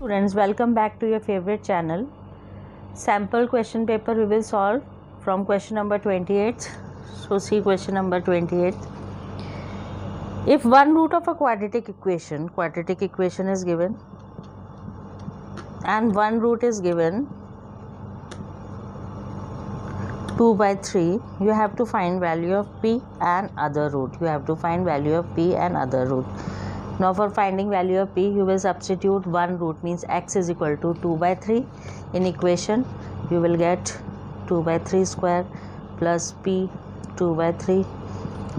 Students, welcome back to your favorite channel. Sample question paper we will solve from question number 28. So see question number 28. If one root of a quadratic equation is given and one root is given 2 by 3, you have to find value of p and other root. Now for finding value of p, you will substitute one root, means x is equal to 2 by 3 in equation. You will get 2 by 3 square plus p 2 by 3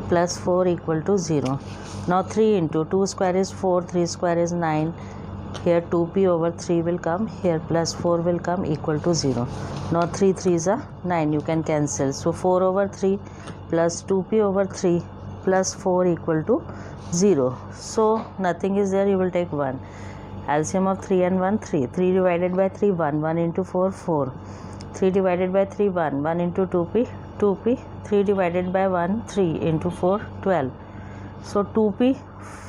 plus 4 equal to 0. Now 3 into 2 square is 4, 3 square is 9. Here 2p over 3 will come, here plus 4 will come equal to 0. Now 3 3s are 9, you can cancel. So 4 over 3 plus 2p over 3 plus 4 equal to 0. So nothing is there, you will take 1. LCM of 3 and 1, 3. 3 divided by 3, 1. 1 into 4, 4. 3 divided by 3, 1. 1 into 2p, 2p. 3 divided by 1, 3 into 4, 12. So 2p,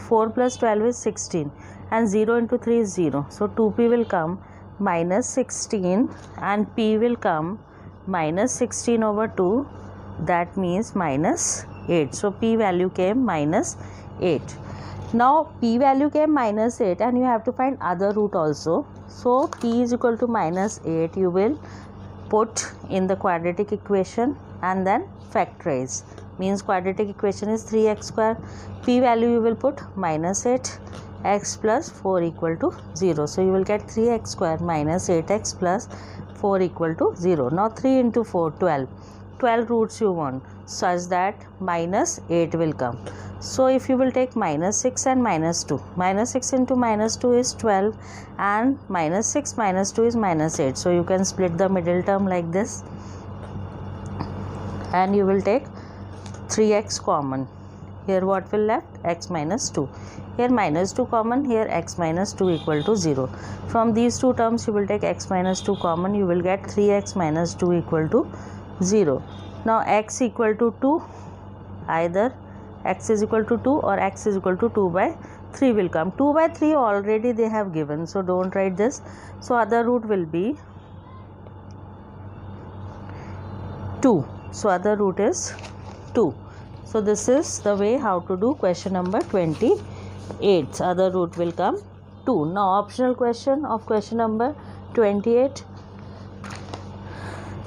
4 plus 12 is 16. And 0 into 3 is 0. So 2p will come minus 16 and p will come minus 16 over 2. That means minus 8. So p value came minus 8. Now p value came minus 8 and you have to find other root also. So p is equal to minus 8. You will put in the quadratic equation and then factorize. Means quadratic equation is 3x square. P value you will put minus 8. X plus 4 equal to 0. So you will get 3x square minus 8x plus 4 equal to 0. Now 3 into 4, 12. 12 roots you want, such that minus 8 will come. So if you will take minus 6 and minus 2. Minus 6 into minus 2 is 12 and minus 6 minus 2 is minus 8. So you can split the middle term like this. And you will take 3x common. Here what will left? X minus 2. Here minus 2 common, here x minus 2 equal to 0. From these two terms you will take x minus 2 common, you will get 3x minus 2 equal to 0. Now x equal to 2, either x is equal to 2 or x is equal to 2 by 3 will come. 2 by 3 already they have given, so don't write this. So other root will be 2. So other root is 2. So this is the way how to do question number 28. Other root will come 2. Now optional question of question number 28.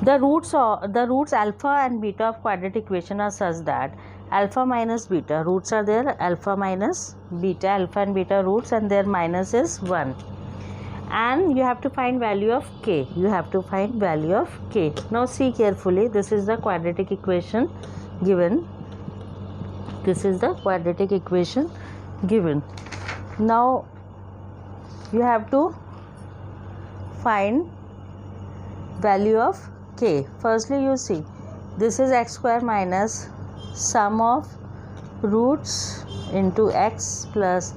The roots alpha and beta of quadratic equation are such that alpha minus beta roots are there, alpha minus beta, alpha and beta roots, and their minus is 1. And you have to find value of k. Now see carefully, this is the quadratic equation given. Now you have to find value of k. Firstly you see, this is x square minus sum of roots into x plus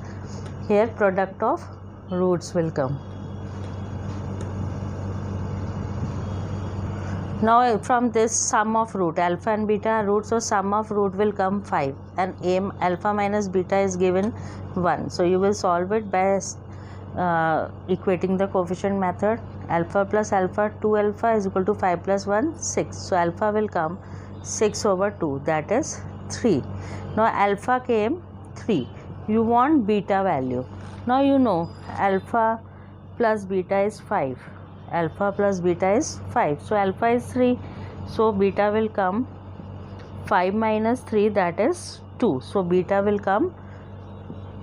here product of roots will come. Now from this sum of root, alpha and beta are roots, so sum of root will come 5 and alpha minus beta is given 1. So you will solve it by equating the coefficient method. Alpha plus alpha, 2 alpha is equal to 5 plus 1, 6. So alpha will come 6 over 2, that is 3. Now alpha came 3. You want beta value. Now you know alpha plus beta is 5. Alpha plus beta is 5. So alpha is 3. So beta will come 5 minus 3, that is 2. So beta will come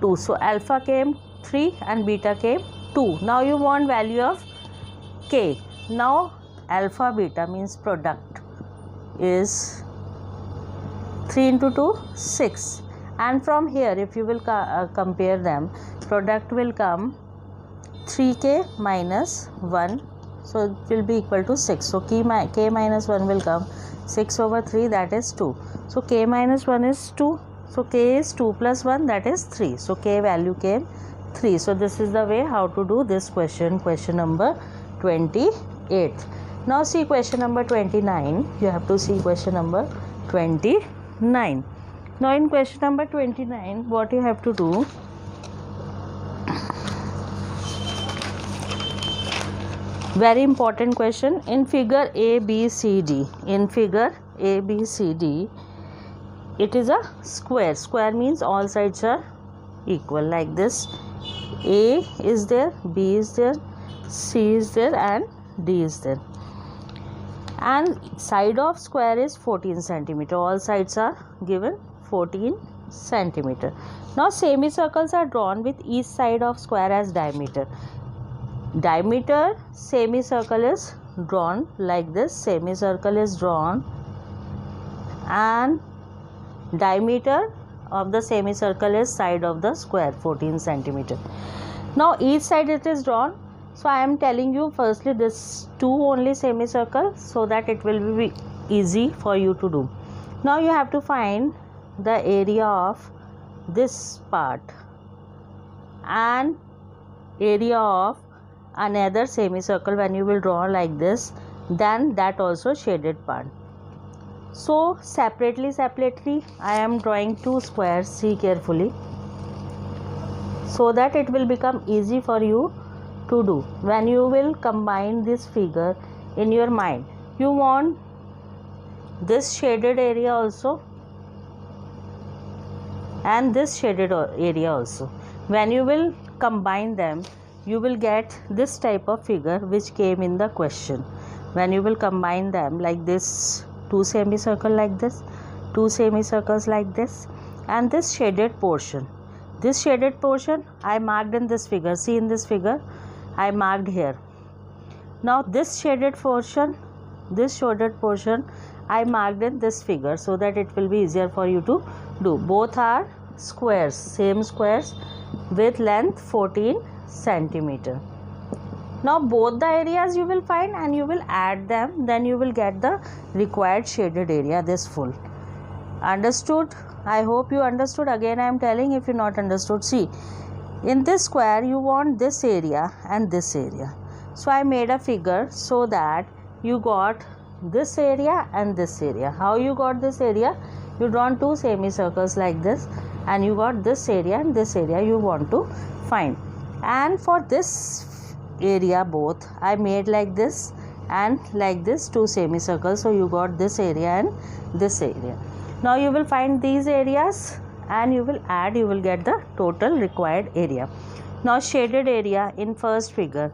2. So alpha came 3 and beta came 2. Now you want value of k. Now alpha beta means product is 3 into 2, 6. And from here if you will compare them, product will come 3k minus 1. So it will be equal to 6. So k minus 1 will come 6 over 3, that is 2. So k minus 1 is 2. So k is 2 plus 1, that is 3. So k value came 3. So this is the way how to do this question number 28. Now see question number 29. You have to see question number 29. Now in question number 29, what you have to do, Very important question. In figure ABCD, it is a square. Square means all sides are equal, like this. A is there, B is there, C is there, and D is there. And side of square is 14 centimeter. All sides are given 14 centimeter. Now semicircles are drawn with each side of square as diameter. Diameter semicircle is drawn like this. Semicircle is drawn and diameter of the semicircle is side of the square 14 centimeter. Now each side it is drawn. So I am telling you firstly this two only semicircle, so that it will be easy for you to do. Now you have to find the area of this part and area of another semicircle when you will draw like this, then that also shaded part. So separately I am drawing two squares. See carefully, so that it will become easy for you to do. When you will combine this figure in your mind, you want this shaded area also and this shaded area also. When you will combine them, you will get this type of figure which came in the question. When you will combine them like this, two semicircle like this, two semicircles like this, and this shaded portion. This shaded portion I marked in this figure. See, in this figure I marked here. Now this shaded portion I marked in this figure, so that it will be easier for you to do. Both are squares, same squares with length 14 centimeter. Now both the areas you will find and you will add them, then you will get the required shaded area, this full. Understood? I hope you understood. Again I am telling, if you not understood, see, in this square you want this area and this area. So I made a figure so that you got this area and this area. How you got this area? You drawn two semicircles like this and you got this area and this area you want to find. And for this area both I made like this and like this two semicircles. So you got this area and this area. Now you will find these areas and you will add, you will get the total required area. Now shaded area in first figure,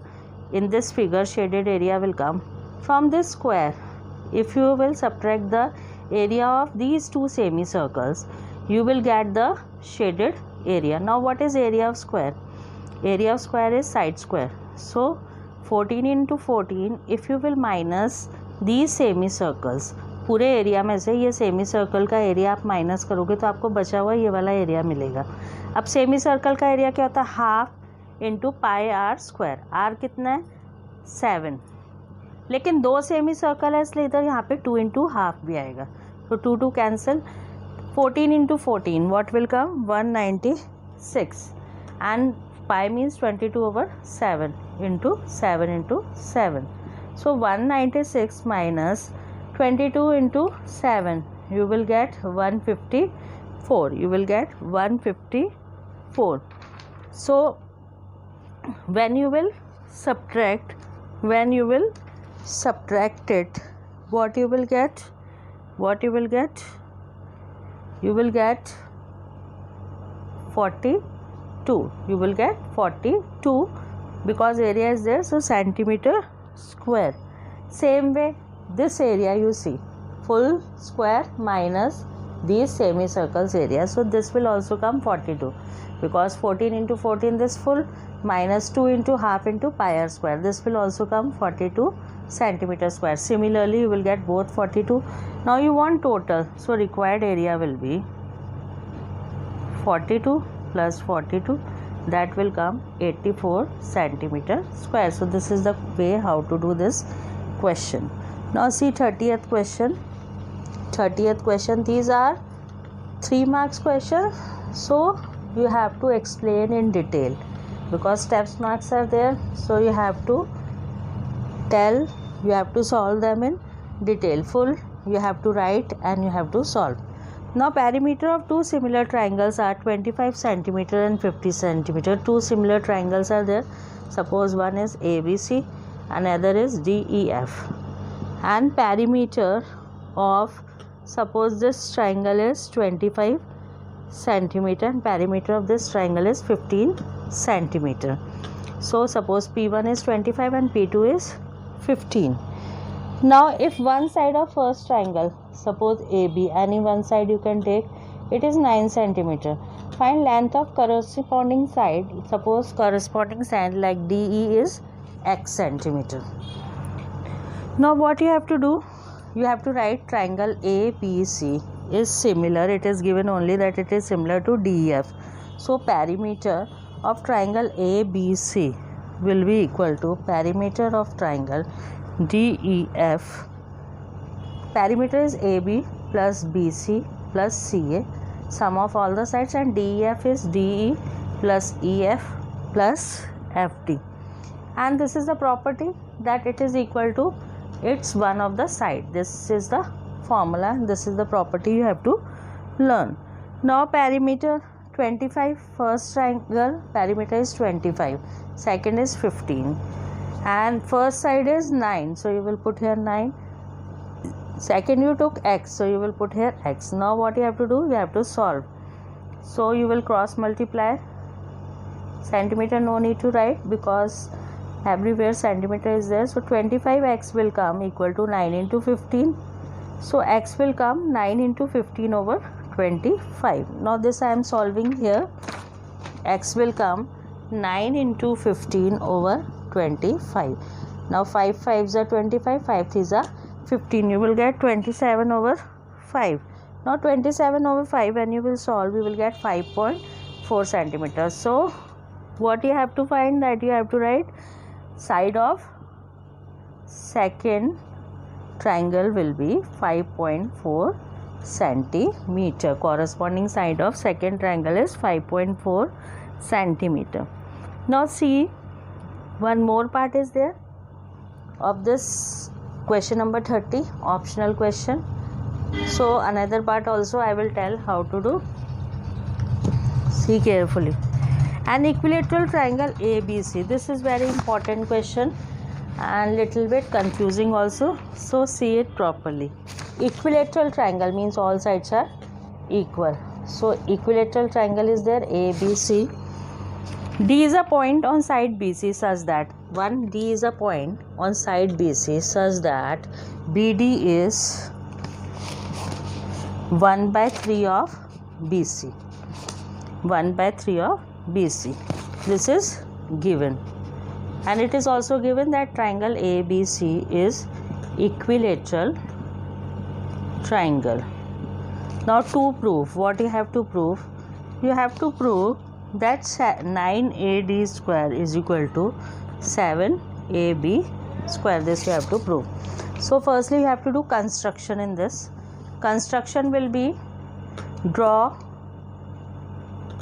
in this figure shaded area will come from this square. If you will subtract the area of these two semicircles, you will get the shaded area. Now what is area of square? Area of square is side square. So 14 into 14, if you will minus these semicircles, पूरे area में से ये semi circle का area आप minus करोगे तो आपको बचा हुआ ये वाला एरिया मिलेगा. अब सेमी सर्कल का एरिया क्या होता है? Half into pi r square. R कितना है? 7. लेकिन दो सेमी सर्कल है इसलिए इधर यहाँ पे 2 इंटू हाफ भी आएगा. तो 2 2 cancel. 14 into 14 what will come? 196. And pi means 22/7 into 7 into 7. So 196 minus 22 into 7, you will get 154. You will get 154. So when you will subtract it, what you will get? You will get 42. You will get 42 because area is there, so centimeter square. Same way, this area you see, full square minus these semicircles area, so this will also come 42 because 14 into 14 this full minus 2 into half into pi r square, this will also come 42 centimeter square. Similarly you will get both 42. Now you want total, so required area will be 42 plus 42, that will come 84 centimeter square. So this is the way how to do this question. Now see 30th question. 30th question, these are 3 marks question, so you have to explain in detail because steps marks are there, so you have to tell, you have to solve them in detail. Full you have to write and you have to solve. Now perimeter of two similar triangles are 25 centimeter and 50 centimeter. Two similar triangles are there. Suppose one is ABC another is DEF. And perimeter of, suppose this triangle is 25 centimeter and perimeter of this triangle is 15 centimeter. So suppose P1 is 25 and P2 is 15. Now if one side of first triangle, suppose AB, any one side you can take, it is 9 centimeter. Find length of corresponding side. Suppose corresponding side like DE is X centimeter. Now what you have to do? You have to write triangle ABC is similar. It is given only that it is similar to DEF. So perimeter of triangle ABC will be equal to perimeter of triangle DEF. Perimeter is AB plus BC plus CA, sum of all the sides, and DEF is DE plus EF plus FD. And this is the property that it is equal to its one of the side. This is the formula, this is the property you have to learn. Now perimeter 25, first triangle perimeter is 25, second is 15, and first side is 9, so you will put here 9. Second you took X, so you will put here X. Now what you have to do? You have to solve. So you will cross multiply. Centimeter no need to write because everywhere centimeter is there. So 25x will come equal to 9 into 15. So x will come 9 into 15 over 25. Now this I am solving here. X will come 9 into 15 over 25. Now 5 5s are 25, 5 3s are 15. You will get 27 over 5. Now 27 over 5, when you will solve, you will get 5.4 centimeters. So what you have to find, that you have to write side of second triangle will be 5.4 centimeter. Corresponding side of second triangle is 5.4 centimeter. Now see, one more part is there of this question number 30, optional question. So another part also I will tell how to do. See carefully. An equilateral triangle ABC. This is very important question and little bit confusing also. So see it properly. Equilateral triangle means all sides are equal. So equilateral triangle is there ABC. D is a point on side BC such that D is a point on side BC such that BD is 1/3 of BC. 1/3 of BC. This is given, and it is also given that triangle ABC is equilateral triangle. Now to prove, what you have to prove? You have to prove that 9AD square is equal to 7AB square. This you have to prove. So firstly you have to do construction in this. Construction will be draw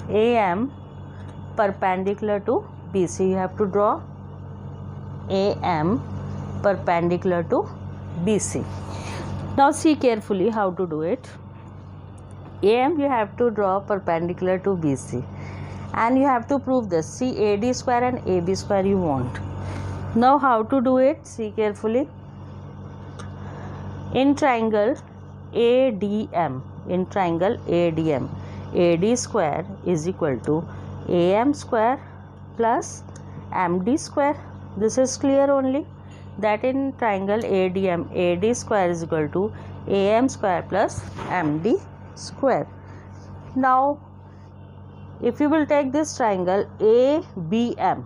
AM perpendicular to BC. You have to draw AM perpendicular to BC. Now see carefully how to do it. AM you have to draw perpendicular to BC, and you have to prove this. See, AD square and AB square you want. Now how to do it? See carefully. In triangle ADM, AD square is equal to AM square plus MD square. This is clear only, that in triangle ADM, AD square is equal to AM square plus MD square. Now if you will take this triangle ABM,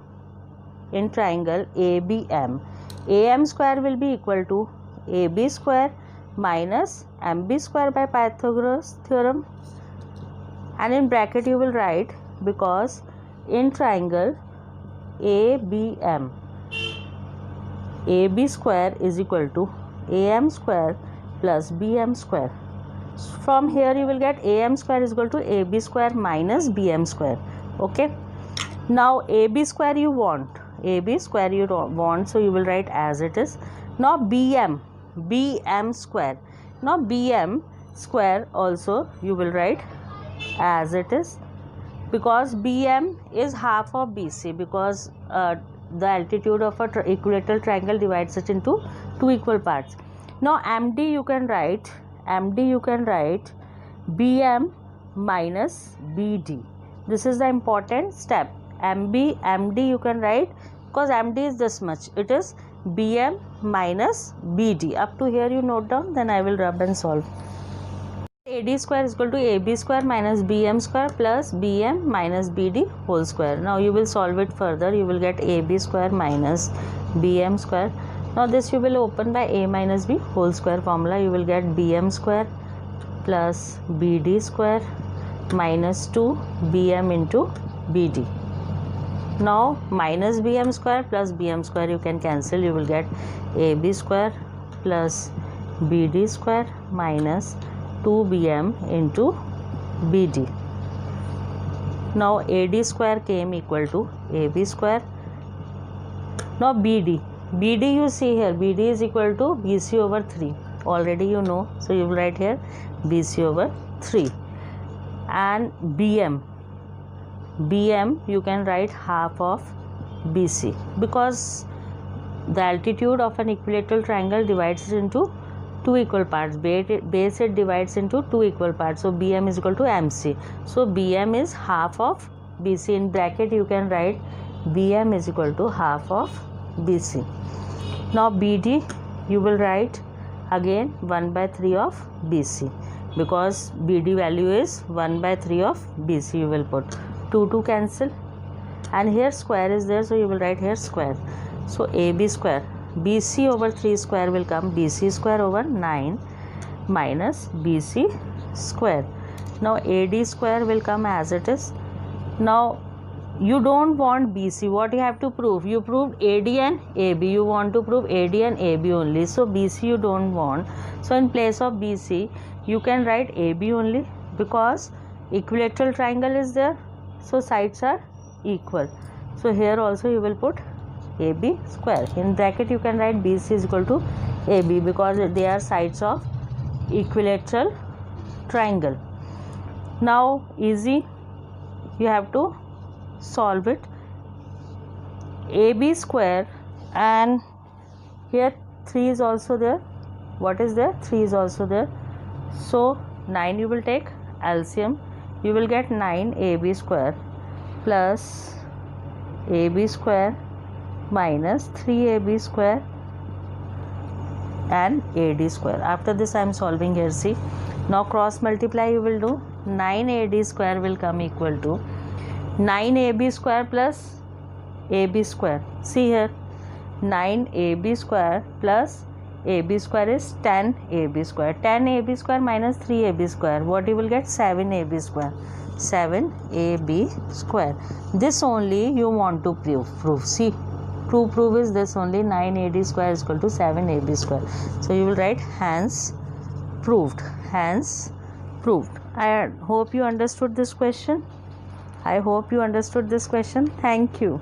in triangle ABM, AM square will be equal to AB square minus MB square by Pythagoras theorem, and in bracket you will write, because in triangle ABM, AB square is equal to AM square plus BM square. From here you will get AM square is equal to AB square minus BM square. Okay. Now AB square you want, so you will write as it is. Now BM square. Now BM square also you will write as it is, because BM is half of BC, because the altitude of a equilateral triangle divides it into two equal parts. Now MD you can write BM minus BD. This is the important step. MD you can write, because MD is this much, it is BM minus BD. Up to here you note down, then I will rub and solve. AD square is equal to AB square minus BM square plus BM minus BD whole square. Now you will solve it further. You will get AB square minus BM square. Now this you will open by A minus B whole square formula. You will get BM square plus BD square minus 2 BM into BD. Now minus BM square plus BM square you can cancel. You will get AB square plus BD square minus 2BM into BD. Now AD square came equal to AB square. Now BD you see here, BD is equal to BC over 3. Already you know, so you will write here BC over 3. And BM you can write half of BC, because the altitude of an equilateral triangle divides it into two equal parts. Base it divides into two equal parts. So BM is equal to MC. So BM is half of BC. In bracket you can write BM is equal to half of BC. Now BD you will write again 1 by 3 of BC, because BD value is 1 by 3 of BC. You will put 2 cancel, and here square is there, so you will write here square. So AB square, BC over 3 square will come BC square over 9 minus BC square. Now AD square will come as it is. Now you don't want BC. What you have to prove? You proved AD and AB. You want to prove AD and AB only. So BC you don't want. So in place of BC you can write AB only, because equilateral triangle is there. So sides are equal. So here also you will put AB square. In bracket you can write BC is equal to AB, because they are sides of equilateral triangle. Now easy, you have to solve it. AB square, and here 3 is also there. What is there? 3 is also there. So 9 you will take LCM. You will get 9 AB square plus AB square minus 3AB square and AD square. After this I am solving here. See, now cross multiply you will do. 9 AD square will come equal to 9 AB square plus AB square. See here, 9 AB square plus AB square is 10 AB square. 10 AB square minus 3 AB square. What you will get? 7 AB square. 7 AB square. This only you want to prove. See, prove is this only. 9 AD square is equal to 7 AB square. So you will write hence proved. Hence proved. I hope you understood this question. Thank you.